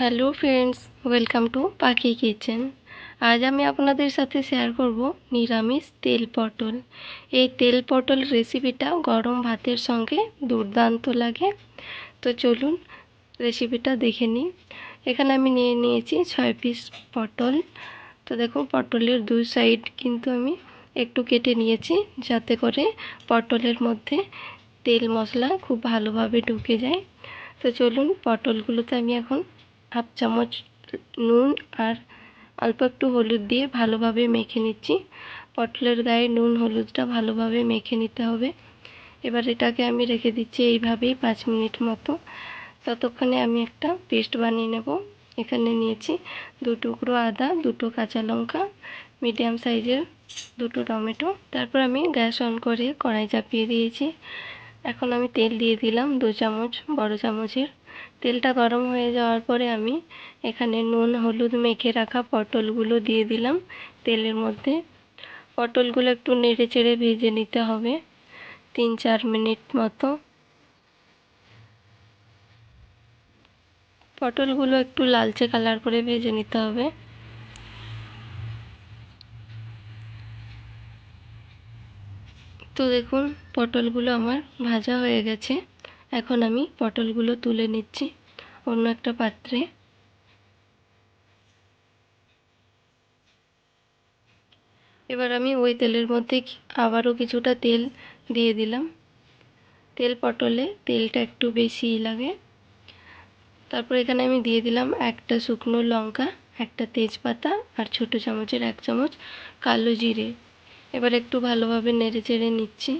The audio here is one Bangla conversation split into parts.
হ্যালো ফ্রেন্ডস, ওয়েলকাম টু পাখি কিচেন। আজ আমি আপনাদের সাথে শেয়ার করব নিরামিষ তেল পটল। এই তেল পটল রেসিপিটা গরম ভাতের সঙ্গে দুর্দান্ত লাগে। তো চলুন রেসিপিটা দেখে নিই। এখানে আমি নিয়ে নিয়েছি 6 পিস পটল। তো দেখো পটলের দুই সাইড কিন্তু আমি একটু কেটে নিয়েছি, যাতে করে পটলের মধ্যে তেল মশলা খুব ভালোভাবে ঢুকে যায়। তো চলুন পটলগুলোতে আমি এখন হাফ চামচ নুন আর অল্প একটু হলুদ দিয়ে ভালোভাবে মেখে নিচ্ছি। পটলের গায়ে নুন হলুদটা ভালোভাবে মেখে নিতে হবে। এবার এটাকে আমি রেখে দিচ্ছি এইভাবেই 5 মিনিট মতো। ততক্ষণে আমি একটা পেস্ট বানিয়ে নেব। এখানে নিয়েছি 2 টুকরো আদা, 2টো কাঁচা লঙ্কা, মিডিয়াম সাইজের 2টো টমেটো। তারপর আমি গ্যাস অন করে কড়াই চাপিয়ে দিয়েছি। এখন আমি তেল দিয়ে দিলাম 2 চামচ, বড় চামচের। তেলটা গরম হয়ে যাওয়ার পরে আমি এখানে নুন হলুদ মেখে রাখা পটলগুলো দিয়ে দিলাম তেলের মধ্যে। পটলগুলো একটু নেড়ে চেড়ে ভেজে নিতে হবে 3-4 মিনিট মতো। পটলগুলো একটু লালচে কালার করে ভেজে নিতে হবে। তো দেখুন পটলগুলো আমার ভাজা হয়ে গেছে। এখন আমি পটলগুলো তুলে নিচ্ছি অন্য একটা পাত্রে। এবার আমি ওই তেলের মধ্যে আবারও কিছুটা তেল দিয়ে দিলাম। পটলে তেলটা একটু বেশিই লাগে। তারপর এখানে আমি দিয়ে দিলাম একটা শুকনো লঙ্কা, একটা তেজপাতা আর ছোটো চামচের 1 চামচ কালো জিরে। এবার একটু ভালোভাবে নেড়ে চেড়ে নিচ্ছি।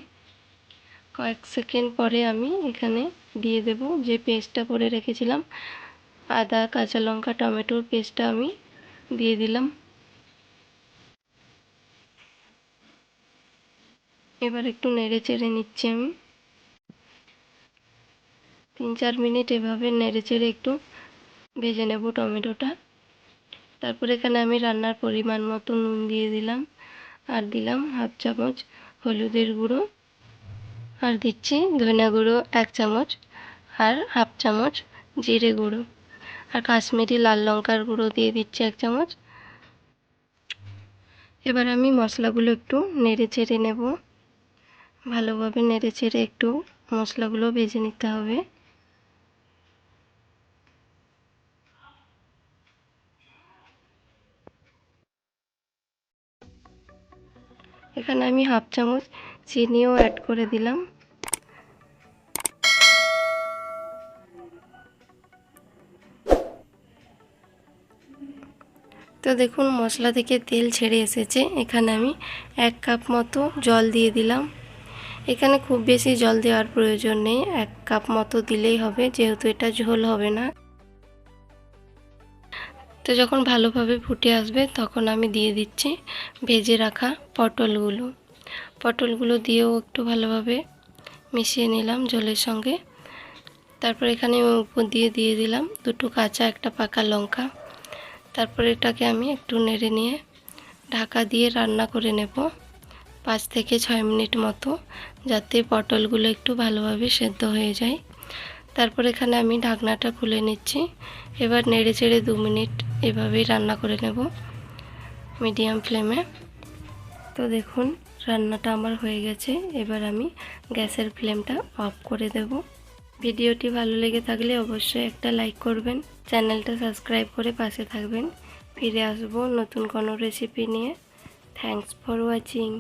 কয়েক সেকেন্ড পরে আমি এখানে দিয়ে দেব যে পেস্টটা করে রেখেছিলাম, আদা কাঁচা লঙ্কা টমেটোর পেস্টটা আমি দিয়ে দিলাম। এবার একটু নেড়ে চেড়ে নিচ্ছি আমি 3-4 মিনিট। এভাবে নেড়ে চেড়ে একটু ভেজে নেব টমেটোটা। তারপর এখানে আমি রান্নার পরিমাণ মতো নুন দিয়ে দিলাম, আর দিলাম হাফ চামচ হলুদের গুঁড়ো, আর দিচ্ছি ধনে গুঁড়ো 1 চামচ, আর হাফ চামচ জিরে গুঁড়ো, আর কাশ্মীরি লাল লঙ্কার গুঁড়ো দিয়ে দিচ্ছি 1 চামচ। এবার আমি মশলাগুলো একটু নেড়ে চেড়ে নেব। ভালোভাবে নেড়ে চেড়ে একটু মশলাগুলো ভেজে নিতে হবে। এখানে আমি হাফ চামচ চিনিও অ্যাড করে দিলাম। তো দেখুন মশলা থেকে তেল ছেড়ে এসেছে। এখানে আমি 1 কাপ মতো জল দিয়ে দিলাম। এখানে খুব বেশি জল দেওয়ার প্রয়োজন নেই, 1 কাপ মতো দিলেই হবে, যেহেতু এটা ঝোল হবে না। তো যখন ভালোভাবে ফুটে আসবে তখন আমি দিয়ে দিচ্ছি ভেজে রাখা পটলগুলো দিয়েও একটু ভালোভাবে মিশিয়ে নিলাম জলের সঙ্গে। তারপর এখানে উপর দিয়ে দিলাম 2টো কাঁচা একটা পাকা লঙ্কা। তারপর এটাকে আমি একটু নেড়ে নিয়ে ঢাকা দিয়ে রান্না করে নেব 5 থেকে 6 মিনিট মতো, যাতে পটলগুলো একটু ভালোভাবে সেদ্ধ হয়ে যায়। তারপর এখানে আমি ঢাকনাটা খুলে নিচ্ছি। এবার নেড়ে চেড়ে 2 মিনিট এভাবেই রান্না করে নেব মিডিয়াম ফ্লেমে। তো দেখুন রান্নাটা আমার হয়ে গেছে। এবার আমি গ্যাসের ফ্লেমটা অফ করে দেব। ভিডিওটি ভালো লেগে থাকলে অবশ্যই একটা লাইক করবেন, চ্যানেলটা সাবস্ক্রাইব করে পাশে থাকবেন। ফিরে আসবো নতুন কোনো রেসিপি নিয়ে। Thanks for watching.